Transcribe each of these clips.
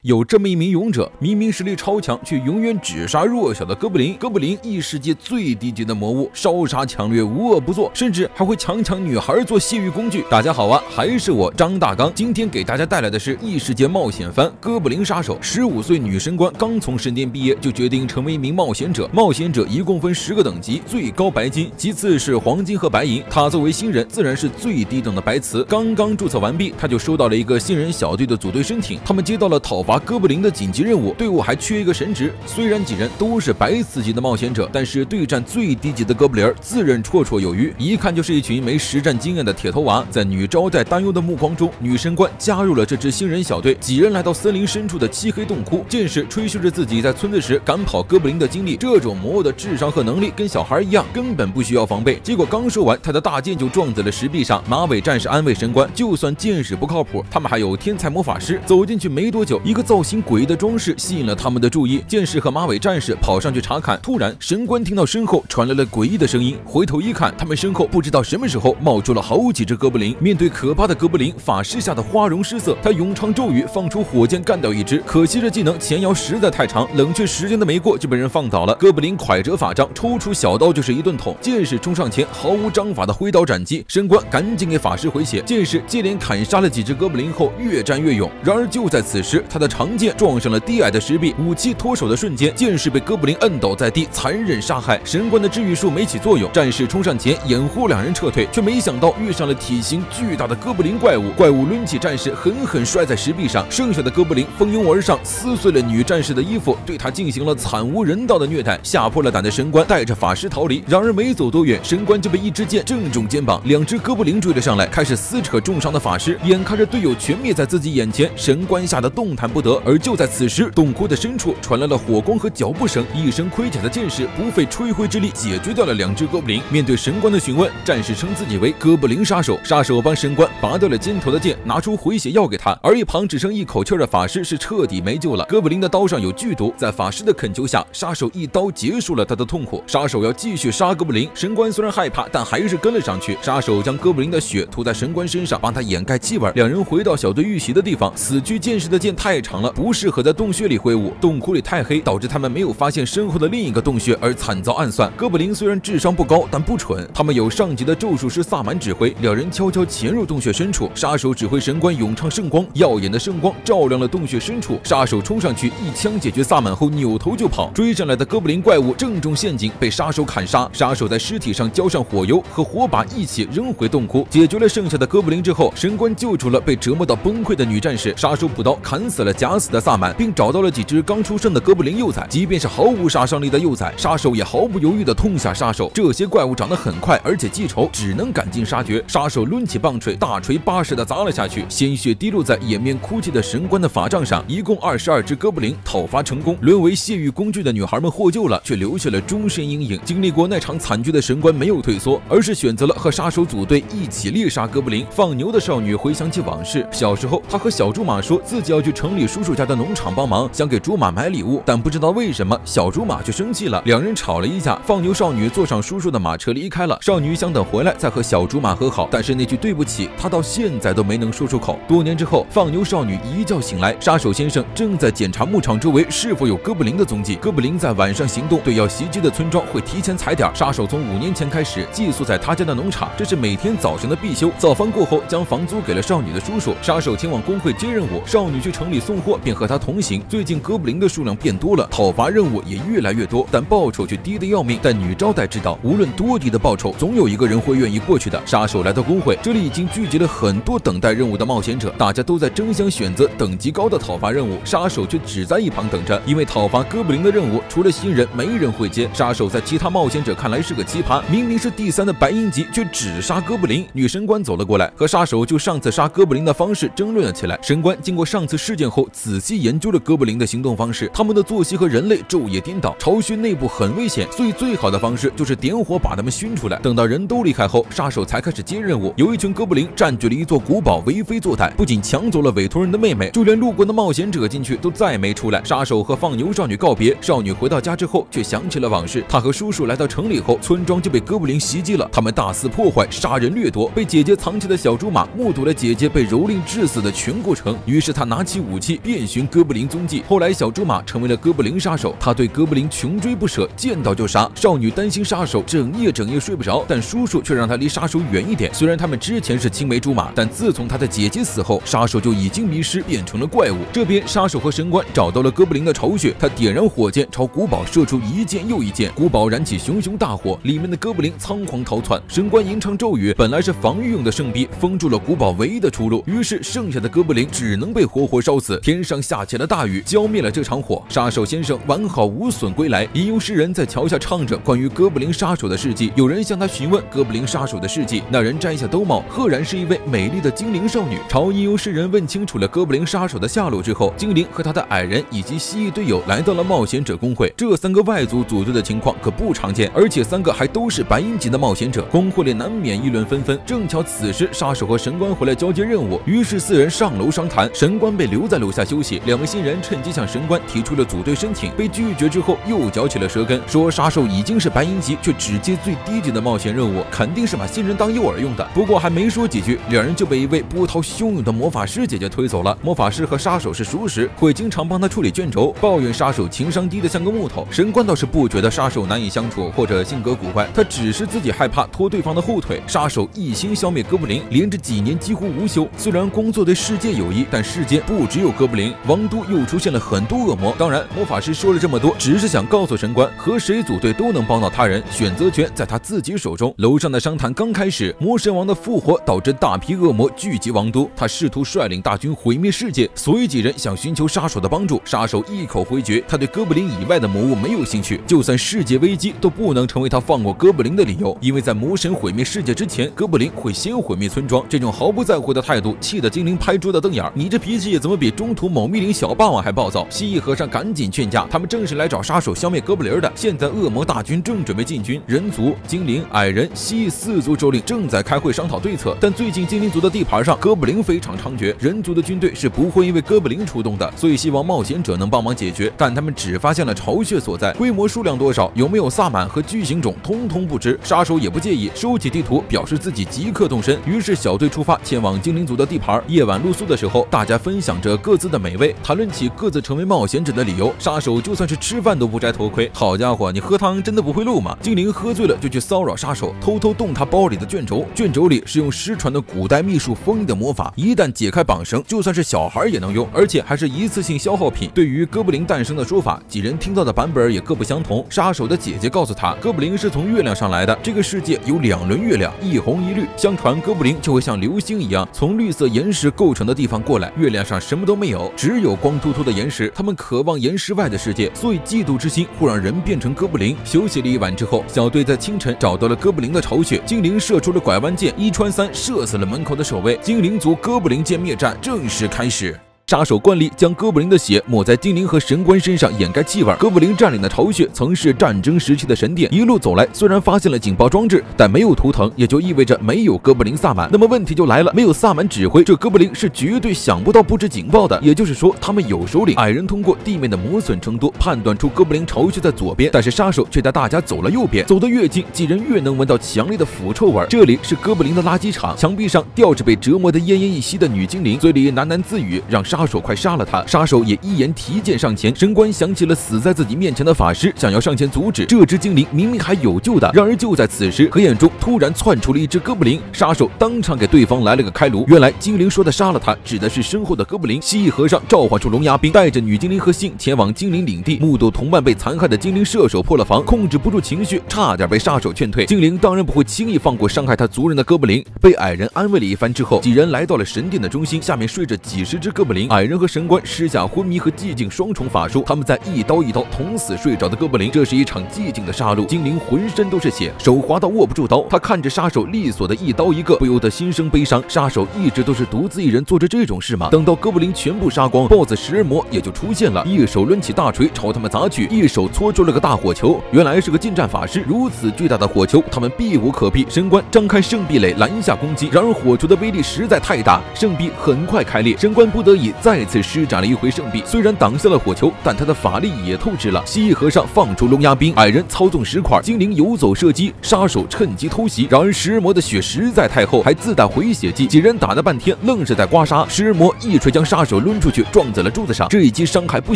有这么一名勇者，明明实力超强，却永远只杀弱小的哥布林。哥布林异世界最低级的魔物，烧杀抢掠无恶不作，甚至还会强抢女孩做泄欲工具。大家好啊，还是我张大刚。今天给大家带来的是异世界冒险番《哥布林杀手》。15岁女神官刚从神殿毕业，就决定成为一名冒险者。冒险者一共分10个等级，最高白金，其次是黄金和白银。她作为新人，自然是最低等的白瓷。刚刚注册完毕，她就收到了一个新人小队的组队申请。他们接到了讨伐哥布林的紧急任务，队伍还缺一个神职。虽然几人都是白瓷级的冒险者，但是对战最低级的哥布林自认绰绰有余，一看就是一群没实战经验的铁头娃。在女招待担忧的目光中，女神官加入了这支新人小队。几人来到森林深处的漆黑洞窟，剑士吹嘘着自己在村子时赶跑哥布林的经历。这种魔物的智商和能力跟小孩一样，根本不需要防备。结果刚说完，他的大剑就撞在了石壁上。马尾战士安慰神官，就算剑士不靠谱，他们还有天才魔法师。走进去没多久，一个造型诡异的装饰吸引了他们的注意。剑士和马尾战士跑上去查看，突然神官听到身后传来了诡异的声音，回头一看，他们身后不知道什么时候冒出了好几只哥布林。面对可怕的哥布林，法师吓得花容失色，他咏唱咒语，放出火箭干掉一只。可惜这技能前摇实在太长，冷却时间都没过就被人放倒了。哥布林蒯折法杖，抽出小刀就是一顿捅。剑士冲上前，毫无章法的挥刀斩击。神官赶紧给法师回血。剑士接连砍杀了几只哥布林后，越战越勇。然而就在此时，他的长剑撞上了低矮的石壁，武器脱手的瞬间，剑士被哥布林摁倒在地，残忍杀害。神官的治愈术没起作用，战士冲上前掩护两人撤退，却没想到遇上了体型巨大的哥布林怪物。怪物抡起战士，狠狠摔在石壁上。剩下的哥布林蜂拥而上，撕碎了女战士的衣服，对她进行了惨无人道的虐待。吓破了胆的神官带着法师逃离，然而没走多远，神官就被一支箭正中肩膀。2只哥布林追了上来，开始撕扯重伤的法师。眼看着队友全灭在自己眼前，神官吓得动弹不得。而就在此时，洞窟的深处传来了火光和脚步声，一身盔甲的剑士不费吹灰之力解决掉了2只哥布林。面对神官的询问，战士称自己为哥布林杀手。杀手帮神官拔掉了肩头的剑，拿出回血药给他。而一旁只剩一口气的法师是彻底没救了。哥布林的刀上有剧毒，在法师的恳求下，杀手一刀结束了他的痛苦。杀手要继续杀哥布林，神官虽然害怕，但还是跟了上去。杀手将哥布林的血涂在神官身上，帮他掩盖气味。2人回到小队遇袭的地方，死去剑士的剑太长了，不适合在洞穴里挥舞。洞窟里太黑，导致他们没有发现身后的另一个洞穴，而惨遭暗算。哥布林虽然智商不高，但不蠢，他们有上级的咒术师萨满指挥。2人悄悄潜入洞穴深处，杀手指挥神官咏唱圣光，耀眼的圣光照亮了洞穴深处。杀手冲上去一枪解决萨满后扭头就跑，追上来的哥布林怪物正中陷阱，被杀手砍杀。杀手在尸体上浇上火油，和火把一起扔回洞窟。解决了剩下的哥布林之后，神官救出了被折磨到崩溃的女战士。杀手补刀砍死了假死的萨满，并找到了几只刚出生的哥布林幼崽。即便是毫无杀伤力的幼崽，杀手也毫不犹豫地痛下杀手。这些怪物长得很快，而且记仇，只能赶尽杀绝。杀手抡起棒槌，大锤巴似的砸了下去，鲜血滴落在掩面哭泣的神官的法杖上。一共22只哥布林讨伐成功，沦为泄欲工具的女孩们获救了，却留下了终身阴影。经历过那场惨剧的神官没有退缩，而是选择了和杀手组队一起猎杀哥布林。放牛的少女回想起往事，小时候她和小猪马说自己要去城里叔叔家的农场帮忙，想给猪马买礼物，但不知道为什么小猪马却生气了。2人吵了一架，放牛少女坐上叔叔的马车离开了。少女想等回来再和小猪马和好，但是那句对不起她到现在都没能说出口。多年之后，放牛少女一觉醒来，杀手先生正在检查牧场周围是否有哥布林的踪迹。哥布林在晚上行动，对要袭击的村庄会提前踩点。杀手从5年前开始寄宿在他家的农场，这是每天早上的必修。早饭过后，将房租给了少女的叔叔。杀手前往工会接任务，少女去城里送货，便和他同行。最近哥布林的数量变多了，讨伐任务也越来越多，但报酬却低得要命。但女招待知道，无论多低的报酬，总有一个人会愿意过去的。杀手来到工会，这里已经聚集了很多等待任务的冒险者，大家都在争相选择等级高的讨伐任务。杀手却只在一旁等着，因为讨伐哥布林的任务除了新人没人会接。杀手在其他冒险者看来是个奇葩，明明是第3的白银级，却只杀哥布林。女神官走了过来，和杀手就上次杀哥布林的方式争论了起来。神官经过上次事件后，仔细研究了哥布林的行动方式，他们的作息和人类昼夜颠倒，巢穴内部很危险，所以最好的方式就是点火把他们熏出来。等到人都离开后，杀手才开始接任务。有一群哥布林占据了一座古堡，为非作歹，不仅抢走了委托人的妹妹，就连路过的冒险者进去都再没出来。杀手和放牛少女告别，少女回到家之后却想起了往事。她和叔叔来到城里后，村庄就被哥布林袭击了，他们大肆破坏，杀人掠夺。被姐姐藏起的小猪马目睹了姐姐被蹂躏致死的全过程，于是他拿起武器器遍寻哥布林踪迹。后来，小猪马成为了哥布林杀手，他对哥布林穷追不舍，见到就杀。少女担心杀手整夜睡不着，但叔叔却让他离杀手远一点。虽然他们之前是青梅竹马，但自从他的姐姐死后，杀手就已经迷失，变成了怪物。这边杀手和神官找到了哥布林的巢穴，他点燃火箭朝古堡射出一箭又一箭，古堡燃起熊熊大火，里面的哥布林仓皇逃窜。神官吟唱咒语，本来是防御用的圣臂封住了古堡唯一的出路，于是剩下的哥布林只能被活活烧死。天上下起了大雨，浇灭了这场火。杀手先生完好无损归来，吟游诗人在桥下唱着关于哥布林杀手的事迹。有人向他询问哥布林杀手的事迹，那人摘下兜帽，赫然是一位美丽的精灵少女。朝吟游诗人问清楚了哥布林杀手的下落之后，精灵和他的矮人以及蜥蜴队友来到了冒险者工会。这3个外族组队的情况可不常见，而且3个还都是白银级的冒险者，工会里难免议论纷纷。正巧此时杀手和神官回来交接任务，于是4人上楼商谈。神官被留在楼下休息，2个新人趁机向神官提出了组队申请，被拒绝之后又嚼起了舌根，说杀手已经是白银级，却只接最低级的冒险任务，肯定是把新人当诱饵用的。不过还没说几句，2人就被一位波涛汹涌的魔法师姐姐推走了。魔法师和杀手是熟识，会经常帮他处理卷轴，抱怨杀手情商低的像个木头。神官倒是不觉得杀手难以相处或者性格古怪，他只是自己害怕拖对方的后腿。杀手一心消灭哥布林，连着几年几乎无休。虽然工作对世界有益，但世间不只有哥布林，王都又出现了很多恶魔。当然，魔法师说了这么多，只是想告诉神官，和谁组队都能帮到他人，选择权在他自己手中。楼上的商谈刚开始，魔神王的复活导致大批恶魔聚集王都，他试图率领大军毁灭世界，随几人想寻求杀手的帮助。杀手一口回绝，他对哥布林以外的魔物没有兴趣，就算世界危机都不能成为他放过哥布林的理由，因为在魔神毁灭世界之前，哥布林会先毁灭村庄。这种毫不在乎的态度，气得精灵拍桌子瞪眼，你这脾气怎么比中途某密林小霸王还暴躁？蜥蜴和尚赶紧劝架，他们正是来找杀手消灭哥布林的。现在恶魔大军正准备进军，人族、精灵、矮人、蜥蜴4族首领正在开会商讨对策。但最近精灵族的地盘上哥布林非常猖獗，人族的军队是不会因为哥布林出动的，所以希望冒险者能帮忙解决。但他们只发现了巢穴所在，规模数量多少，有没有萨满和巨型种，通通不知。杀手也不介意，收起地图，表示自己即刻动身。于是小队出发，前往精灵族的地盘。夜晚露宿的时候，大家分享着各自的美味，谈论起各自成为冒险者的理由。杀手就算是吃饭都不摘头盔，好家伙，你喝汤真的不会漏吗？精灵喝醉了就去骚扰杀手，偷偷动他包里的卷轴，卷轴里是用失传的古代秘术封印的魔法，一旦解开绑绳，就算是小孩也能用，而且还是一次性消耗品。对于哥布林诞生的说法，几人听到的版本也各不相同。杀手的姐姐告诉他，哥布林是从月亮上来的，这个世界有2轮月亮，一红一绿，相传哥布林就会像流星一样从绿色岩石构成的地方过来，月亮上什么都没有，只有光秃秃的岩石，他们渴望岩石外的世界，所以嫉妒之心会让人变成哥布林。休息了一晚之后，小队在清晨找到了哥布林的巢穴，精灵射出了拐弯箭，一穿3射死了门口的守卫，精灵族哥布林歼灭战正式开始。杀手惯例将哥布林的血抹在精灵和神官身上掩盖气味。哥布林占领的巢穴曾是战争时期的神殿，一路走来虽然发现了警报装置，但没有图腾，也就意味着没有哥布林萨满。那么问题就来了，没有萨满指挥，这哥布林是绝对想不到布置警报的，也就是说他们有首领。矮人通过地面的磨损程度判断出哥布林巢穴在左边，但是杀手却带大家走了右边，走得越近，几人越能闻到强烈的腐臭味。这里是哥布林的垃圾场，墙壁上吊着被折磨得奄奄一息的女精灵，嘴里喃喃自语，让杀手快杀了他。杀手也一言提剑上前，神官想起了死在自己面前的法师，想要上前阻止。这只精灵明明还有救的，然而就在此时，黑暗中突然窜出了一只哥布林，杀手当场给对方来了个开颅。原来精灵说的杀了他，指的是身后的哥布林。蜥蜴和尚召唤出龙牙兵，带着女精灵和信前往精灵领地，目睹同伴被残害的精灵射手破了防，控制不住情绪，差点被杀手劝退。精灵当然不会轻易放过伤害他族人的哥布林。被矮人安慰了一番之后，几人来到了神殿的中心，下面睡着几十只哥布林。矮人和神官施下昏迷和寂静双重法术，他们在一刀一刀捅死睡着的哥布林。这是一场寂静的杀戮，精灵浑身都是血，手滑到握不住刀。他看着杀手利索的一刀一个，不由得心生悲伤。杀手一直都是独自一人做着这种事吗？等到哥布林全部杀光， BOSS 食人魔也就出现了，一手抡起大锤朝他们砸去，一手搓出了个大火球。原来是个近战法师，如此巨大的火球，他们避无可避。神官张开圣壁垒拦下攻击，然而火球的威力实在太大，圣壁很快开裂，神官不得已再次施展了一回圣臂，虽然挡下了火球，但他的法力也透支了。蜥蜴和尚放出龙牙兵，矮人操纵石块，精灵游走射击，杀手趁机偷袭。然而食人魔的血实在太厚，还自带回血技，几人打了半天，愣是在刮痧。食人魔一锤将杀手抡出去，撞在了柱子上，这一击伤害不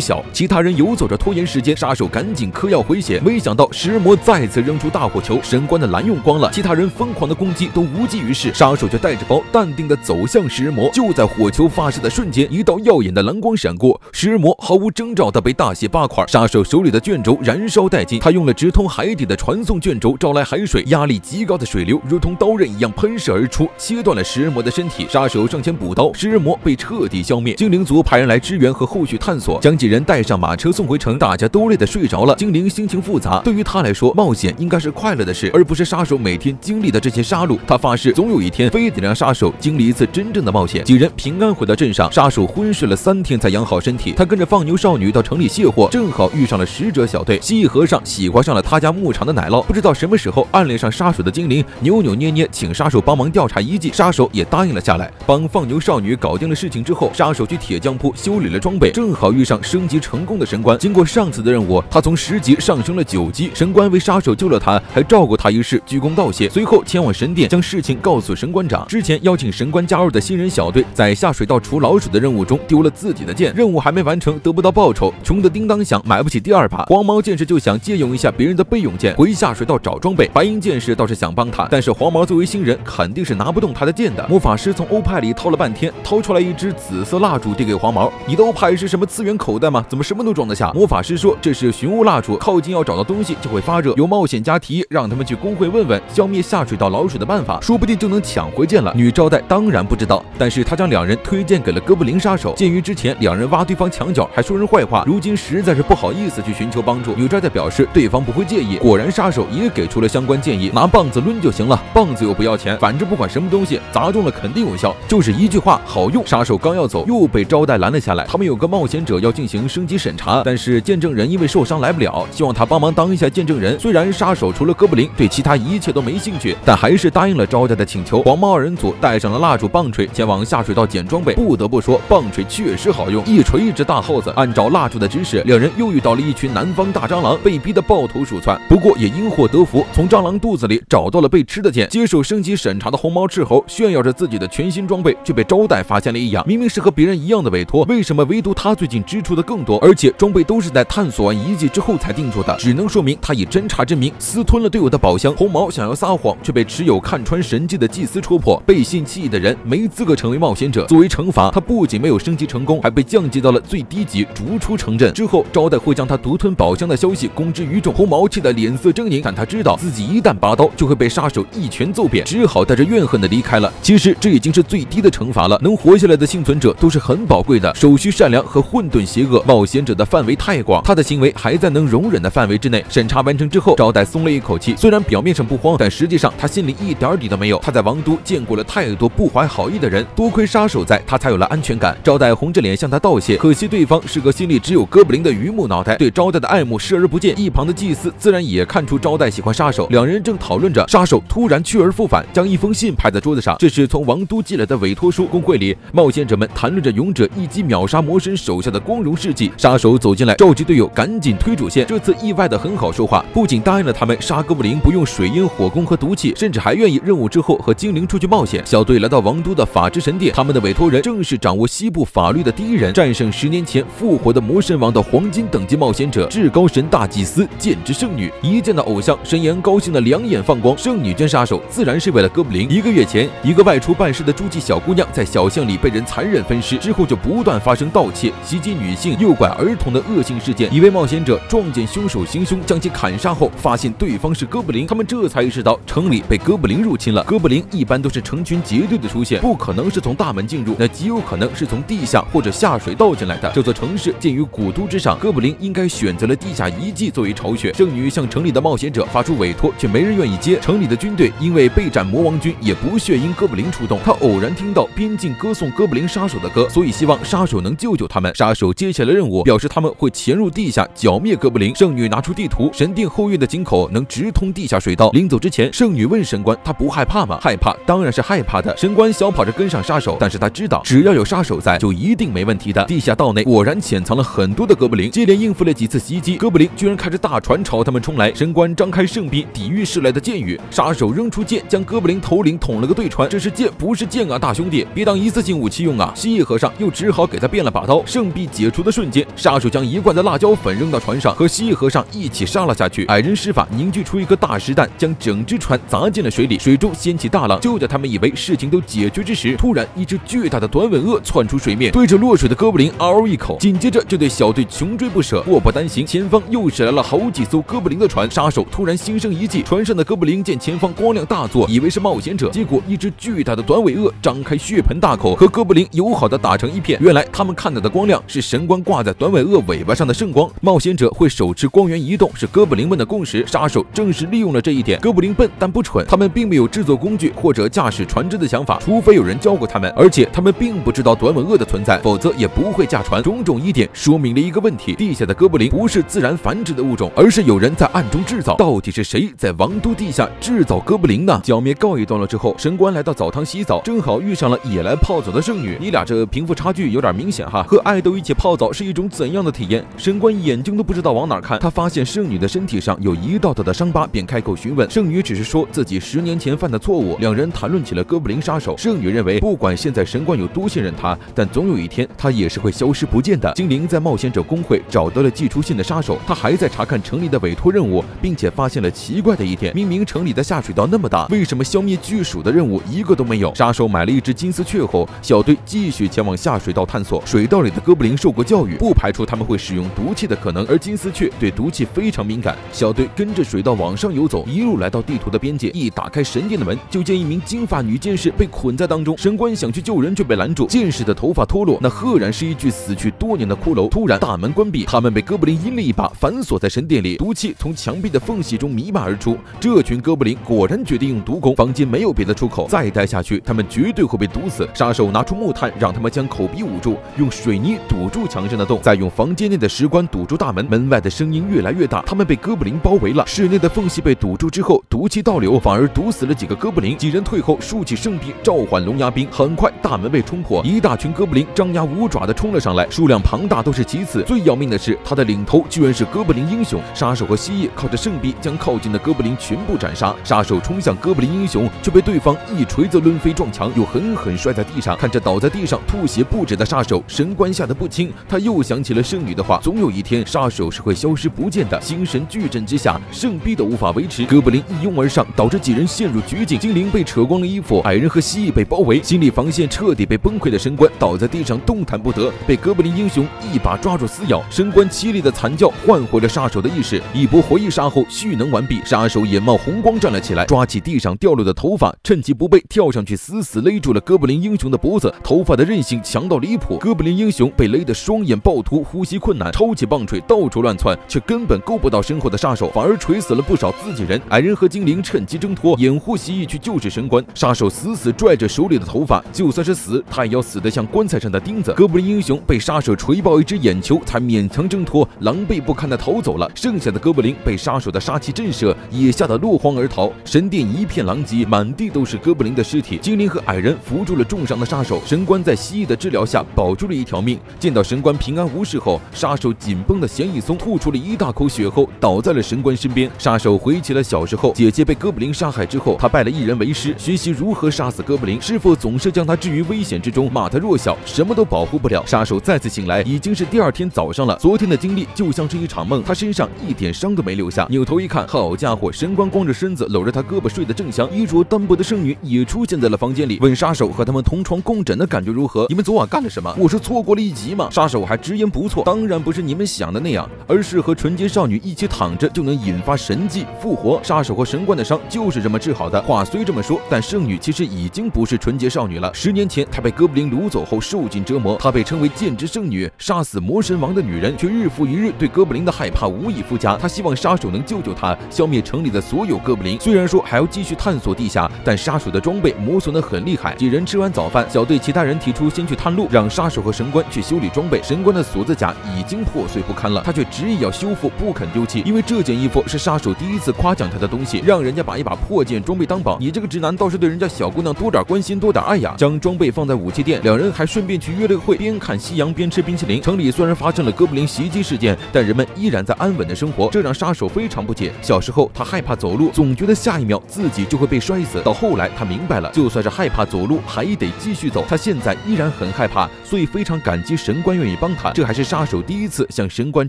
小。其他人游走着拖延时间，杀手赶紧嗑药回血，没想到食人魔再次扔出大火球，神官的蓝用光了，其他人疯狂的攻击都无济于事，杀手却带着包淡定的走向食人魔。就在火球发射的瞬间，一道耀眼的蓝光闪过，食人魔毫无征兆的被大卸8块，杀手手里的卷轴燃烧殆尽，他用了直通海底的传送卷轴招来海水，压力极高的水流如同刀刃一样喷射而出，切断了食人魔的身体。杀手上前补刀，食人魔被彻底消灭。精灵族派人来支援和后续探索，将几人带上马车送回城，大家都累得睡着了。精灵心情复杂，对于他来说，冒险应该是快乐的事，而不是杀手每天经历的这些杀戮。他发誓，总有一天非得让杀手经历一次真正的冒险。几人平安回到镇上，杀手昏睡了3天才养好身体。他跟着放牛少女到城里卸货，正好遇上了使者小队。蜥蜴和尚喜欢上了他家牧场的奶酪，不知道什么时候暗恋上杀手的精灵扭扭捏捏请杀手帮忙调查遗迹，杀手也答应了下来。帮放牛少女搞定了事情之后，杀手去铁匠铺修理了装备，正好遇上升级成功的神官。经过上次的任务，他从10级上升了9级。神官为杀手救了他，还照顾他一事，鞠躬道谢。随后前往神殿，将事情告诉神官长。之前邀请神官加入的新人小队，在下水道除老鼠的任务中丢了自己的剑，任务还没完成，得不到报酬，穷得叮当响，买不起第2把。黄毛剑士就想借用一下别人的备用剑，回下水道找装备。白银剑士倒是想帮他，但是黄毛作为新人，肯定是拿不动他的剑的。魔法师从欧派里掏了半天，掏出来一支紫色蜡烛递给黄毛。你的欧派是什么次元口袋吗？怎么什么都装得下？魔法师说这是寻物蜡烛，靠近要找到东西就会发热。有冒险家提议让他们去工会问问消灭下水道老鼠的办法，说不定就能抢回剑了。女招待当然不知道，但是他将2人推荐给了哥布林杀手。鉴于之前2人挖对方墙角还说人坏话，如今实在是不好意思去寻求帮助。女招待表示对方不会介意，果然杀手也给出了相关建议，拿棒子抡就行了，棒子又不要钱，反正不管什么东西砸中了肯定有效，就是一句话好用。杀手刚要走，又被招待拦了下来。他们有个冒险者要进行升级审查，但是见证人因为受伤来不了，希望他帮忙当一下见证人。虽然杀手除了哥布林对其他一切都没兴趣，但还是答应了招待的请求。黄毛2人组带上了蜡烛棒槌，前往下水道捡装备。不得不说，棒槌确实好用，一锤一只大耗子。按照蜡烛的指示，2人又遇到了一群南方大蟑螂，被逼得抱头鼠窜。不过也因祸得福，从蟑螂肚子里找到了被吃的剑。接受升级审查的红毛赤猴炫耀着自己的全新装备，却被招待发现了异样。明明是和别人一样的委托，为什么唯独他最近支出的更多？而且装备都是在探索完遗迹之后才定出的，只能说明他以侦查之名私吞了队友的宝箱。红毛想要撒谎，却被持有看穿神迹的祭司戳破。背信弃义的人没资格成为冒险者。作为惩罚，他不仅没有升级成功，还被降级到了最低级，逐出城镇。之后招待会将他独吞宝箱的消息公之于众。红毛气得脸色狰狞，但他知道自己一旦拔刀就会被杀手一拳揍扁，只好带着怨恨的离开了。其实这已经是最低的惩罚了，能活下来的幸存者都是很宝贵的，手续善良和混沌邪恶。冒险者的范围太广，他的行为还在能容忍的范围之内。审查完成之后，招待松了一口气，虽然表面上不慌，但实际上他心里一点底都没有。他在王都见过了太多不怀好意的人，多亏杀手在，他才有了安全感。招待红着脸向他道谢，可惜对方是个心里只有哥布林的榆木脑袋，对招待的爱慕视而不见。一旁的祭司自然也看出招待喜欢杀手。2人正讨论着，杀手突然去而复返，将一封信拍在桌子上，这是从王都寄来的委托书。工会里，冒险者们谈论着勇者一击秒杀魔神手下的光荣事迹。杀手走进来，召集队友赶紧推主线。这次意外的很好说话，不仅答应了他们杀哥布林不用水烟、火攻和毒气，甚至还愿意任务之后和精灵出去冒险。小队来到王都的法之神殿，他们的委托人正是掌握西部法律的第一人，战胜10年前复活的魔神王的黄金等级冒险者，至高神大祭司剑之圣女。一见到偶像，神颜高兴的2眼放光。圣女捐杀手自然是为了哥布林。1个月前，一个外出办事的诸暨小姑娘在小巷里被人残忍分尸，之后就不断发生盗窃、袭击女性、诱拐儿童的恶性事件。一位冒险者撞见凶手行凶，将其砍杀后，发现对方是哥布林，他们这才意识到城里被哥布林入侵了。哥布林一般都是成群结队的出现，不可能是从大门进入，那极有可能是从地下或者下水道进来的。这座城市建于古都之上，哥布林应该选择了地下遗迹作为巢穴。圣女向城里的冒险者发出委托，却没人愿意接。城里的军队因为备战魔王军，也不屑因哥布林出动。他偶然听到边境歌颂哥布林杀手的歌，所以希望杀手能救救他们。杀手接下了任务，表示他们会潜入地下剿灭哥布林。圣女拿出地图，神殿后院的井口能直通地下水道。临走之前，圣女问神官，他不害怕吗？害怕，当然是害怕的。神官小跑着跟上杀手，但是他知道只要有杀手在，在，就一定没问题的。地下道内果然潜藏了很多的哥布林，接连应付了几次袭击，哥布林居然开着大船朝他们冲来。神官张开圣臂抵御射来的箭雨，杀手扔出剑将哥布林头领捅了个对穿。这是剑不是剑啊，大兄弟，别当一次性武器用啊！蜥蜴和尚又只好给他变了把刀。圣臂解除的瞬间，杀手将一罐的辣椒粉扔到船上，和蜥蜴和尚一起杀了下去。矮人施法凝聚出一个大石弹，将整只船砸进了水里，水中掀起大浪。就在他们以为事情都解决之时，突然一只巨大的短吻鳄窜出水面，对着落水的哥布林嗷一口，紧接着就对小队穷追不舍。祸不单行，前方又驶来了好几艘哥布林的船。杀手突然心生一计，船上的哥布林见前方光亮大作，以为是冒险者，结果一只巨大的短尾鳄张开血盆大口，和哥布林友好的打成一片。原来他们看到的光亮是神官挂在短尾鳄尾巴上的圣光，冒险者会手持光源移动，是哥布林们的共识。杀手正是利用了这一点。哥布林笨但不蠢，他们并没有制作工具或者驾驶船只的想法，除非有人教过他们，而且他们并不知道短吻鳄的存在，否则也不会驾船。种种疑点说明了一个问题：地下的哥布林不是自然繁殖的物种，而是有人在暗中制造。到底是谁在王都地下制造哥布林呢？剿灭告一段落之后，神官来到澡堂洗澡，正好遇上了也来泡澡的圣女。你俩这贫富差距有点明显哈，和爱豆一起泡澡是一种怎样的体验？神官眼睛都不知道往哪看，他发现圣女的身体上有一道道的伤疤，便开口询问。圣女只是说自己10年前犯的错误。两人谈论起了哥布林杀手。圣女认为，不管现在神官有多信任他，但总有一天他也是会消失不见的。精灵在冒险者工会找到了寄出信的杀手，他还在查看城里的委托任务，并且发现了奇怪的一点：明明城里的下水道那么大，为什么消灭巨鼠的任务一个都没有？杀手买了一只金丝雀后，小队继续前往下水道探索。水道里的哥布林受过教育，不排除他们会使用毒气的可能，而金丝雀对毒气非常敏感。小队跟着水道往上游走，一路来到地图的边界，一打开神殿的门，就见一名金发女剑士被捆在当中。神官想去救人，却被拦住。剑士的头发脱落，那赫然是一具死去多年的骷髅。突然大门关闭，他们被哥布林阴了一把，反锁在神殿里。毒气从墙壁的缝隙中弥漫而出。这群哥布林果然决定用毒攻，房间没有别的出口，再待下去他们绝对会被毒死。杀手拿出木炭，让他们将口鼻捂住，用水泥堵住墙上的洞，再用房间内的石棺堵住大门。门外的声音越来越大，他们被哥布林包围了。室内的缝隙被堵住之后，毒气倒流，反而毒死了几个哥布林。几人退后，竖起圣臂召唤龙牙兵。很快大门被冲破，一大群哥布林张牙舞爪地冲了上来，数量庞大都是其次，最要命的是他的领头居然是哥布林英雄。杀手和蜥蜴靠着圣臂将靠近的哥布林全部斩杀。杀手冲向哥布林英雄，却被对方一锤子抡飞撞墙，又狠狠摔在地上。看着倒在地上吐血不止的杀手，神官吓得不轻。他又想起了圣女的话，总有一天杀手是会消失不见的。心神俱震之下，圣臂都无法维持，哥布林一拥而上，导致几人陷入绝境。精灵被扯光了衣服，矮人和蜥蜴被包围，心理防线彻底被崩溃的神官倒在地上动弹不得，被哥布林英雄一把抓住撕咬。神官凄厉的惨叫唤回了杀手的意识，一波回忆杀后蓄能完毕，杀手眼冒红光站了起来，抓起地上掉落的头发，趁其不备跳上去死死勒住了哥布林英雄的脖子。头发的韧性强到离谱，哥布林英雄被勒得双眼暴突，呼吸困难，抄起棒槌到处乱窜，却根本够不到身后的杀手，反而锤死了不少自己人。矮人和精灵趁机挣脱，掩护蜥蜴去救治神官。杀手死死拽着手里的头发，就算是死，他也要死得像棺材上的钉子。哥布林英雄被杀手锤爆一只眼球，才勉强挣脱，狼狈不堪地逃走了。剩下的哥布林被杀手的杀气震慑，也吓得落荒而逃。神殿一片狼藉，满地都是哥布林的尸体。精灵和矮人扶住了重伤的杀手，神官在蜥蜴的治疗下保住了一条命。见到神官平安无事后，杀手紧绷的弦一松，吐出了一大口血后倒在了神官身边。杀手回起了小时候姐姐被哥布林杀害之后，他拜了一人为师，学习如何杀死哥布林。师傅总是将他置于危险之中，骂他弱小，什么都保护不了。杀手再次醒来，已经是第二天早上了。昨天的经历就像是一场梦，他身上一点伤都没留下。扭头一看，好家伙，神官光着身子搂着他胳膊睡得正香，衣着单薄的圣女也出现在了房间里，问杀手和他们同床共枕的感觉如何？你们昨晚干了什么？我是错过了一集吗？杀手还直言不错，当然不是你们想的那样，而是和纯洁少女一起躺着就能引发神迹复活。杀手和神官的伤就是这么治好的。话虽这么说，但圣女其实已经不是纯洁少女了。10年前她被哥布林掳走后受尽折磨，她被称为剑之圣女，杀死魔神王的女人，却日复一日对哥布林的害怕无以复加。她希望杀手能救救她，消灭城里的所有哥布林。虽然说还要继续探索地下，但杀手的装备磨损得很厉害。几人吃完早饭，小队其他人提出先去探路，让杀手和神官去修理装备。神官的锁子甲已经破碎不堪了，他却执意要修复，不肯丢弃，因为这件衣服是杀手第一次夸奖他的东西，让人家把一把破剑装备当宝。你这个直男倒是对人家小姑娘多点关心多点爱呀！将装备放在武器店，两人还还顺便去约了个会，边看夕阳边吃冰淇淋。城里虽然发生了哥布林袭击事件，但人们依然在安稳的生活，这让杀手非常不解。小时候他害怕走路，总觉得下一秒自己就会被摔死。到后来他明白了，就算是害怕走路，还得继续走。他现在依然很害怕，所以非常感激神官愿意帮他。这还是杀手第一次向神官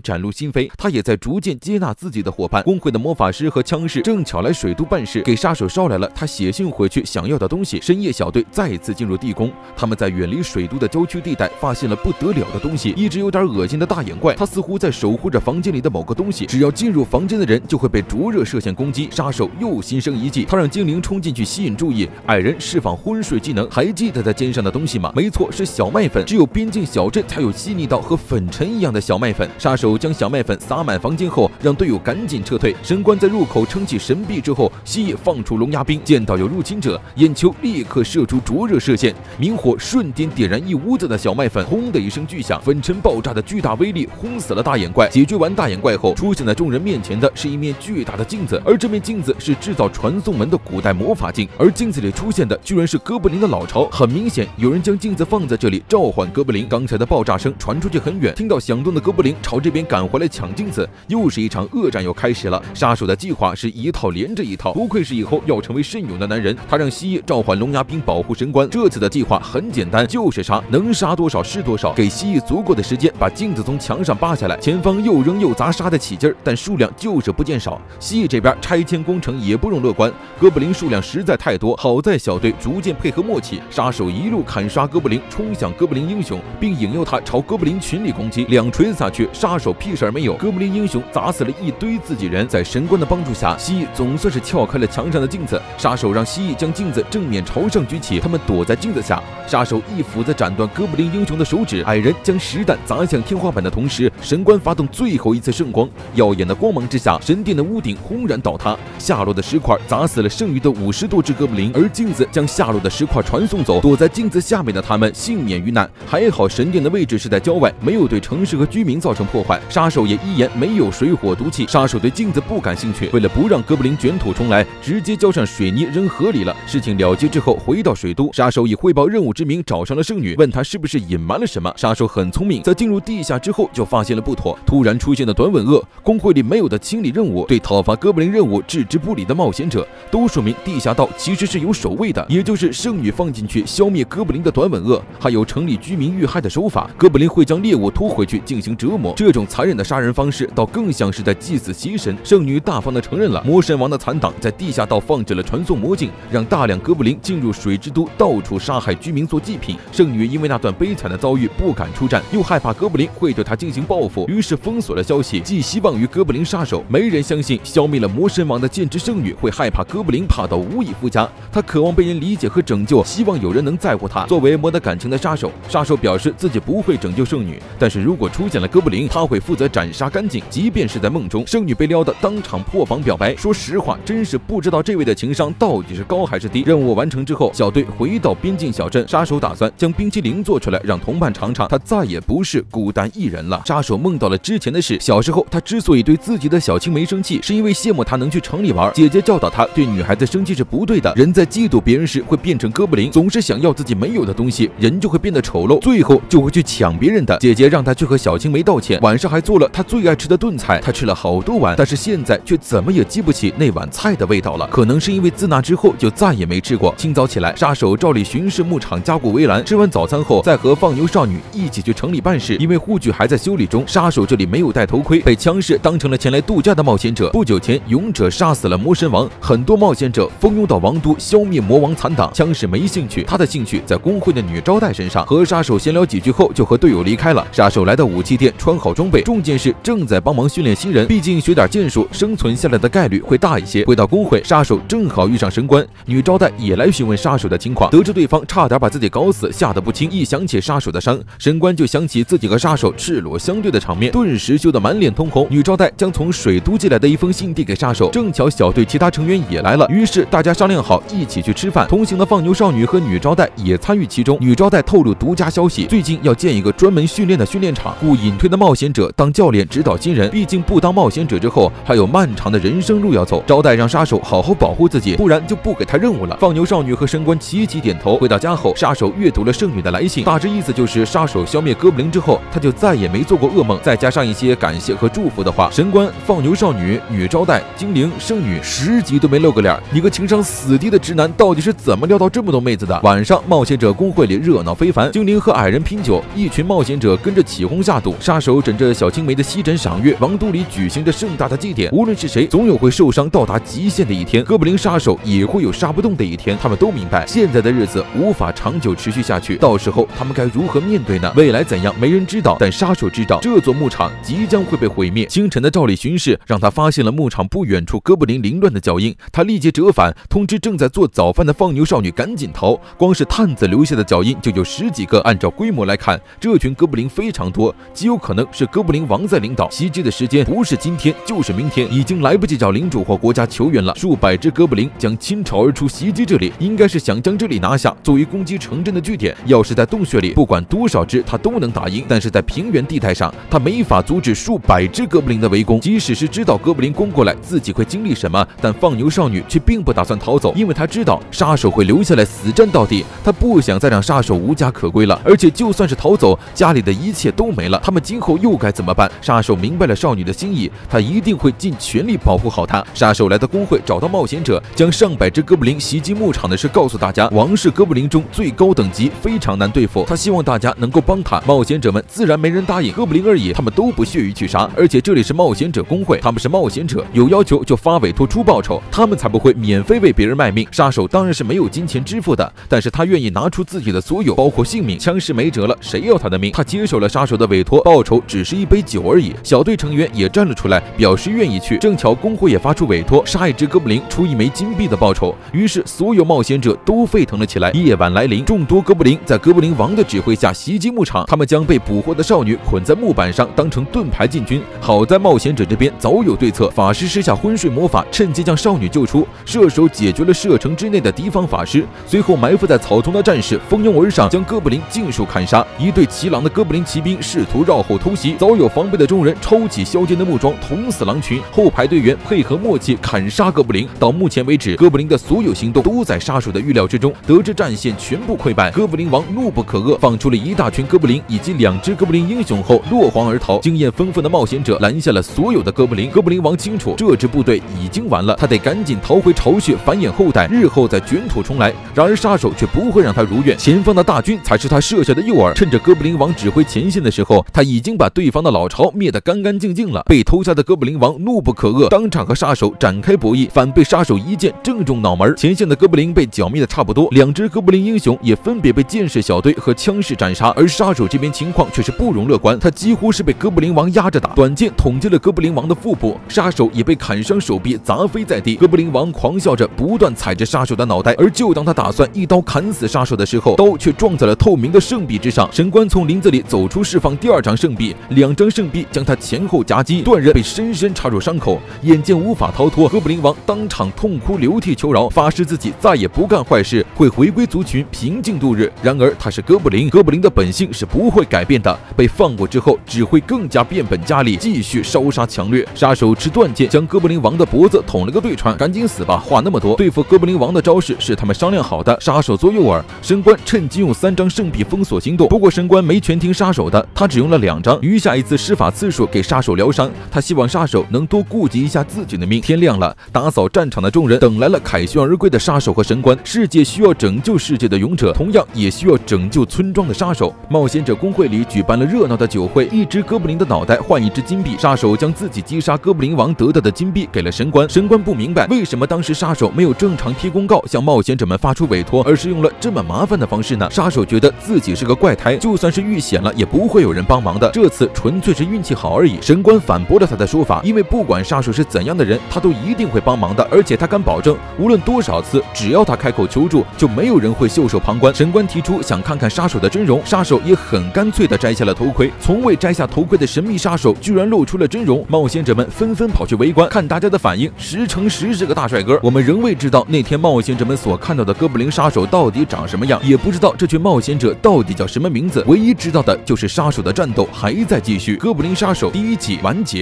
展露心扉，他也在逐渐接纳自己的伙伴。工会的魔法师和枪士正巧来水都办事，给杀手捎来了他写信回去想要的东西。深夜小队再次进入地宫，他们在远离水都的郊区地带发现了不得了的东西，一只有点恶心的大眼怪，它似乎在守护着房间里的某个东西，只要进入房间的人就会被灼热射线攻击。杀手又心生一计，他让精灵冲进去吸引注意，矮人释放昏睡技能。还记得在肩上的东西吗？没错，是小麦粉，只有边境小镇才有细腻到和粉尘一样的小麦粉。杀手将小麦粉撒满房间后，让队友赶紧撤退。神官在入口撑起神臂之后，蜥蜴放出龙牙兵，见到有入侵者，眼球立刻射出灼热射线，明火瞬间点燃一屋子的小麦粉，轰的一声巨响，粉尘爆炸的巨大威力轰死了大眼怪。解决完大眼怪后，出现在众人面前的是一面巨大的镜子，而这面镜子是制造传送门的古代魔法镜，而镜子里出现的居然是哥布林的老巢。很明显，有人将镜子放在这里召唤哥布林。刚才的爆炸声传出去很远，听到响动的哥布林朝这边赶回来抢镜子，又是一场恶战要开始了。杀手的计划是一套连着一套，不愧是以后要成为圣勇的男人。他让蜥蜴召唤龙牙兵保护神官。这次的计划很简单，就是杀，能杀多少是多少，给蜥蜴足够的时间把镜子从墙上扒下来。前方又扔又砸，杀得起劲儿，但数量就是不见少。蜥蜴这边拆迁工程也不容乐观，哥布林数量实在太多，好在小队逐渐配合默契，杀手一路砍杀哥布林，冲向哥布林英雄，并引诱他朝哥布林群里攻击。两锤子下去，杀手屁事儿没有，哥布林英雄砸死了一堆自己人。在神官的帮助下，蜥蜴总算是撬开了墙上的镜子。杀手让蜥蜴将镜子正面朝上举起，他们躲在镜子下。杀手一斧子斩断哥布林英雄的手指，矮人将石弹砸向天花板的同时，神官发动最后一次圣光，耀眼的光芒之下，神殿的屋顶轰然倒塌，下落的石块砸死了剩余的50多只哥布林，而镜子将下落的石块传送走，躲在镜子下面的他们幸免于难。还好神殿的位置是在郊外，没有对城市和居民造成破坏。杀手也依言没有水火毒气。杀手对镜子不感兴趣，为了不让哥布林卷土重来，直接浇上水泥扔河里了。事情了结之后，回到水都，杀手以汇报任务之名找上了圣女，问他是不是隐瞒了什么。杀手很聪明，在进入地下之后就发现了不妥，突然出现的短吻鳄，工会里没有的清理任务，对讨伐哥布林任务置之不理的冒险者，都说明地下道其实是有守卫的，也就是圣女放进去消灭哥布林的短吻鳄。还有城里居民遇害的手法，哥布林会将猎物拖回去进行折磨，这种残忍的杀人方式倒更像是在祭祀邪神。圣女大方地承认了，魔神王的残党在地下道放置了传送魔镜，让大量哥布林进入水之都，到处杀害居民做祭品。圣女因为那段悲惨的遭遇不敢出战，又害怕哥布林会对她进行报复，于是封锁了消息，寄希望于哥布林杀手。没人相信消灭了魔神王的剑之圣女会害怕哥布林怕到无以复加，她渴望被人理解和拯救，希望有人能在乎她。作为没得感情的杀手，杀手表示自己不会拯救圣女，但是如果出现了哥布林，他会负责斩杀干净，即便是在梦中。圣女被撩得当场破防表白，说实话，真是不知道这位的情商到底是高还是低。任务完成之后，小队回到边境小镇，杀手打算将冰淇淋做出来让同伴尝尝，他再也不是孤单一人了。杀手梦到了之前的事，小时候他之所以对自己的小青梅生气，是因为羡慕他能去城里玩，姐姐教导他对女孩子生气是不对的，人在嫉妒别人时会变成哥布林，总是想要自己没有的东西，人就会变得丑陋，最后就会去抢别人的。姐姐让他去和小青梅道歉，晚上还做了他最爱吃的炖菜，他吃了好多碗，但是现在却怎么也记不起那碗菜的味道了，可能是因为自那之后就再也没吃过。清早起来，杀手照例巡视牧场，加固围栏，吃完早餐后再和放牛少女一起去城里办事。因为护具还在修理中，杀手这里没有戴头盔，被枪士当成了前来度假的冒险者。不久前，勇者杀死了魔神王，很多冒险者蜂拥到王都消灭魔王残党。枪士没兴趣，他的兴趣在工会的女招待身上。和杀手闲聊几句后，就和队友离开了。杀手来到武器店，穿好装备，重剑士正在帮忙训练新人，毕竟学点剑术，生存下来的概率会大一些。回到工会，杀手正好遇上神官，女招待也来询问杀手的情况，得知对方差点把自己搞死，吓得不轻。一想起杀手的伤，神官就想起自己和杀手赤裸相对的场面，顿时羞得满脸通红。女招待将从水都寄来的一封信递给杀手，正巧小队其他成员也来了，于是大家商量好一起去吃饭。同行的放牛少女和女招待也参与其中。女招待透露独家消息，最近要建一个专门训练的训练场，雇隐退的冒险者当教练指导新人，毕竟不当冒险者之后还有漫长的人生路要走。招待让杀手好好保护自己，不然就不给他任务了。放牛少女和神官齐齐点头。回到家后，杀手阅读了了圣女的来信，大致意思就是杀手消灭哥布林之后，他就再也没做过噩梦，再加上一些感谢和祝福的话。神官、放牛少女、女招待、精灵、圣女10集都没露个脸，你个情商死低的直男到底是怎么撩到这么多妹子的？晚上，冒险者公会里热闹非凡，精灵和矮人拼酒，一群冒险者跟着起哄下赌，杀手枕着小青梅的西枕赏月，王都里举行着盛大的祭典。无论是谁，总有会受伤到达极限的一天，哥布林杀手也会有杀不动的一天。他们都明白，现在的日子无法长久持续下去，到时候他们该如何面对呢？未来怎样，没人知道，但杀手知道这座牧场即将会被毁灭。清晨的照例巡视让他发现了牧场不远处哥布林凌乱的脚印，他立即折返，通知正在做早饭的放牛少女赶紧逃。光是探子留下的脚印就有10几个，按照规模来看，这群哥布林非常多，极有可能是哥布林王在领导。袭击的时间不是今天就是明天，已经来不及找领主或国家求援了。数百只哥布林将倾巢而出袭击这里，应该是想将这里拿下，作为攻击城镇的据点。要是在洞穴里，不管多少只他都能打赢，但是在平原地带上，他没法阻止数百只哥布林的围攻。即使是知道哥布林攻过来自己会经历什么，但放牛少女却并不打算逃走，因为他知道杀手会留下来死战到底，他不想再让杀手无家可归了。而且就算是逃走，家里的一切都没了，他们今后又该怎么办？杀手明白了少女的心意，他一定会尽全力保护好她。杀手来到工会，找到冒险者，将上百只哥布林袭击牧场的事告诉大家。王是哥布林中最高等级，非常难对付，他希望大家能够帮他。冒险者们自然没人答应，哥布林而已，他们都不屑于去杀。而且这里是冒险者工会，他们是冒险者，有要求就发委托出报酬，他们才不会免费为别人卖命。杀手当然是没有金钱支付的，但是他愿意拿出自己的所有，包括性命。枪是没辙了，谁要他的命？他接受了杀手的委托，报酬只是一杯酒而已。小队成员也站了出来，表示愿意去。正巧工会也发出委托，杀一只哥布林出1枚金币的报酬。于是所有冒险者都沸腾了起来。夜晚来临，众多哥布林在哥布林王的指挥下袭击牧场，他们将被捕获的少女捆在木板上，当成盾牌进军。好在冒险者这边早有对策，法师施下昏睡魔法，趁机将少女救出。射手解决了射程之内的敌方法师，随后埋伏在草丛的战士蜂拥而上，将哥布林尽数砍杀。一队齐狼的哥布林骑兵试图绕后偷袭，早有防备的众人抄起削尖的木桩捅死狼群，后排队员配合默契砍杀哥布林。到目前为止，哥布林的所有行动都在杀手的预料之中。得知战线全部溃败，哥布林王怒不可遏，放出了一大群哥布林以及2只哥布林英雄后落荒而逃。经验丰富的冒险者拦下了所有的哥布林。哥布林王清楚这支部队已经完了，他得赶紧逃回巢穴繁衍后代，日后再卷土重来。然而杀手却不会让他如愿，前方的大军才是他设下的诱饵。趁着哥布林王指挥前线的时候，他已经把对方的老巢灭得干干净净了。被偷下的哥布林王怒不可遏，当场和杀手展开博弈，反被杀手一剑正中脑门。前线的哥布林被剿灭的差不多，2只哥布林英雄也分别被剑士小队和枪士斩杀。而杀手这边情况却是不容乐观，他几乎是被哥布林王压着打，短剑捅进了哥布林王的腹部，杀手也被砍伤手臂，砸飞在地。哥布林王狂笑着，不断踩着杀手的脑袋。而就当他打算一刀砍死杀手的时候，刀却撞在了透明的圣币之上。神官从林子里走出，释放第2张圣币，2张圣币将他前后夹击，断刃被深深插入伤口。眼见无法逃脱，哥布林王当场痛哭流涕求饶，发誓自己再也不干坏事，会回归族群，平静度日。然而他是哥布林，哥布林的本性是不会改变的，被放过之后只会更加变本加厉，继续烧杀抢掠。杀手持断剑将哥布林王的脖子捅了个对穿，赶紧死吧，话那么多。对付哥布林王的招式是他们商量好的，杀手做诱饵，神官趁机用3张圣币封锁行动。不过神官没全听杀手的，他只用了2张，余下一次施法次数给杀手疗伤。他希望杀手能多顾及一下自己的命。天亮了，打扫战场的众人等来了凯旋而归的杀手和神官。世界需要拯救世界的勇者，同样也需要拯救村庄的杀手。冒险者公会里举办了热闹的酒会，一只哥布林的脑袋换1只金币。杀手将自己击杀哥布林王得到的金币给了神官。神官不明白为什么当时杀手没有正常贴公告向冒险者们发出委托，而是用了这么麻烦的方式呢？杀手觉得自己是个怪胎，就算是遇险了也不会有人帮忙的，这次纯粹是运气好而已。神官反驳了他的说法，因为不管杀手是怎样的人，他都一定会帮忙的，而且他敢保证，无论多少次，只要他开口求助，就没有人会袖手旁观。神官提出想看看杀手的真容，杀手也很干脆地摘下了头盔。从未摘下头盔的神秘杀手居然露出了真容，冒险者们纷纷跑去围观，看大家的反应，10乘10是个大帅哥。我们仍未知道那天冒险者们所看到的哥布林杀手到底长什么样，也不知道这群冒险者到底叫什么名字，唯一知道的就是杀手的战斗还在继续。哥布林杀手第1集完结。